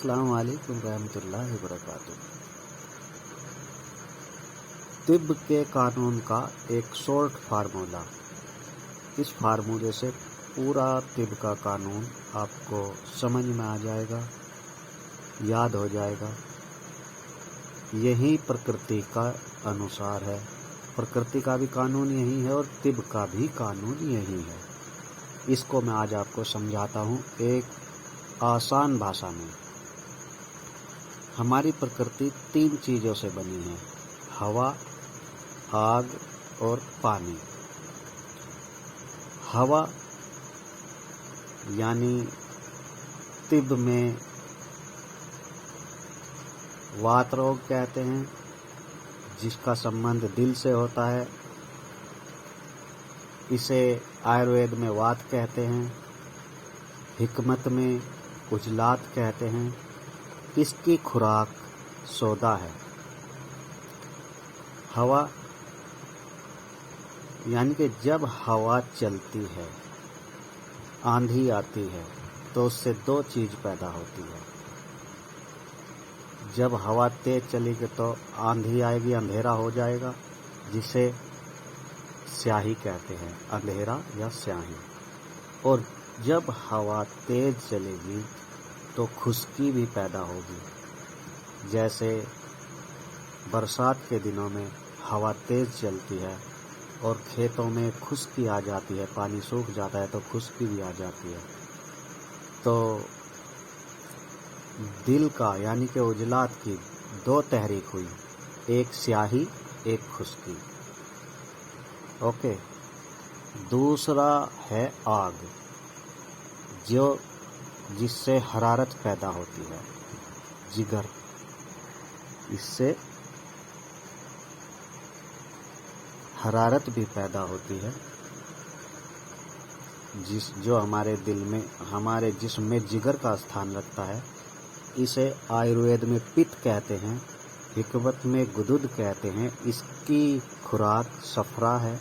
अस्सलाम वालेकुम रहमतुल्लाहि वबरकातुह। तिब्ब के कानून का एक शॉर्ट फार्मूला। इस फार्मूले से पूरा तिब्ब का कानून आपको समझ में आ जाएगा, याद हो जाएगा। यही प्रकृति का अनुसार है, प्रकृति का भी कानून यही है और तिब्ब का भी कानून यही है। इसको मैं आज आपको समझाता हूँ एक आसान भाषा में। हमारी प्रकृति 3 चीज़ों से बनी है, हवा, आग और पानी। हवा यानी तिब्ब में वात रोग कहते हैं, जिसका संबंध दिल से होता है। इसे आयुर्वेद में वात कहते हैं, हिकमत में उजलात कहते हैं। इसकी खुराक सोदा है। हवा यानी कि जब हवा चलती है, आंधी आती है, तो उससे 2 चीज़ पैदा होती है। जब हवा तेज चलेगी तो आंधी आएगी, अंधेरा हो जाएगा, जिसे स्याही कहते हैं, अंधेरा या स्याही। और जब हवा तेज चलेगी तो खुश्की भी पैदा होगी। जैसे बरसात के दिनों में हवा तेज चलती है और खेतों में खुश्की आ जाती है, पानी सूख जाता है तो खुश्की भी आ जाती है। तो दिल का यानी कि उजलात की 2 तहरीक हुई, एक स्याही, एक खुश्की। ओके। दूसरा है आग, जिससे हरारत पैदा होती है, जिगर। इससे हरारत भी पैदा होती है, जो हमारे दिल में, हमारे जिस्म में जिगर का स्थान रखता है। इसे आयुर्वेद में पित्त कहते हैं, हिकमत में गुदुद कहते हैं। इसकी खुराक सफरा है।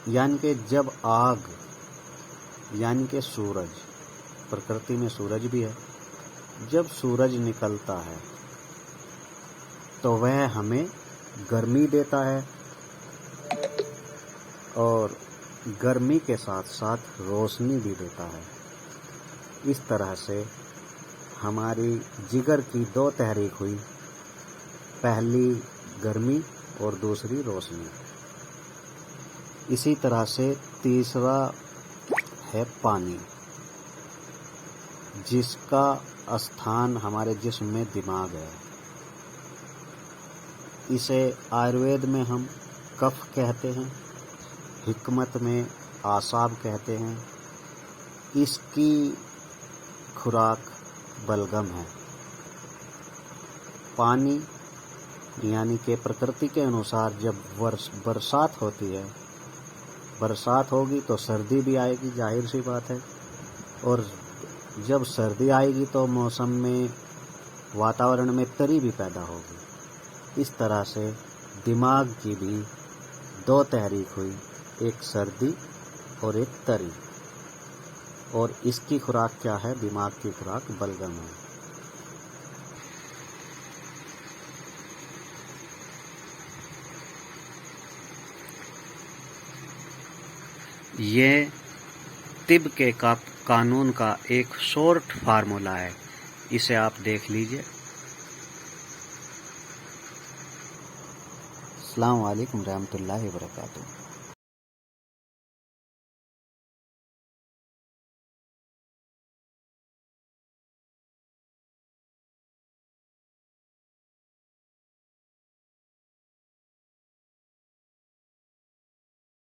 यानी कि जब आग यानी कि सूरज, प्रकृति में सूरज भी है, जब सूरज निकलता है तो वह हमें गर्मी देता है और गर्मी के साथ साथ रोशनी भी देता है। इस तरह से हमारी जिगर की 2 तहरीक हुई, पहली गर्मी और दूसरी रोशनी। इसी तरह से तीसरा है पानी, जिसका स्थान हमारे जिस्म में दिमाग है। इसे आयुर्वेद में हम कफ कहते हैं, हिकमत में आसाब कहते हैं। इसकी खुराक बलगम है। पानी यानी कि प्रकृति के अनुसार जब बरसात होती है, बरसात होगी तो सर्दी भी आएगी, जाहिर सी बात है। और जब सर्दी आएगी तो मौसम में, वातावरण में तरी भी पैदा होगी। इस तरह से दिमाग की भी 2 तहरीक हुई, एक सर्दी और एक तरी। और इसकी खुराक क्या है? दिमाग की खुराक बलगम है। ये तिब्ब के कानून का एक शॉर्ट फार्मूला है। इसे आप देख लीजिए। अस्सलाम वालेकुम रहमतुल्लाहि वबरकातुह।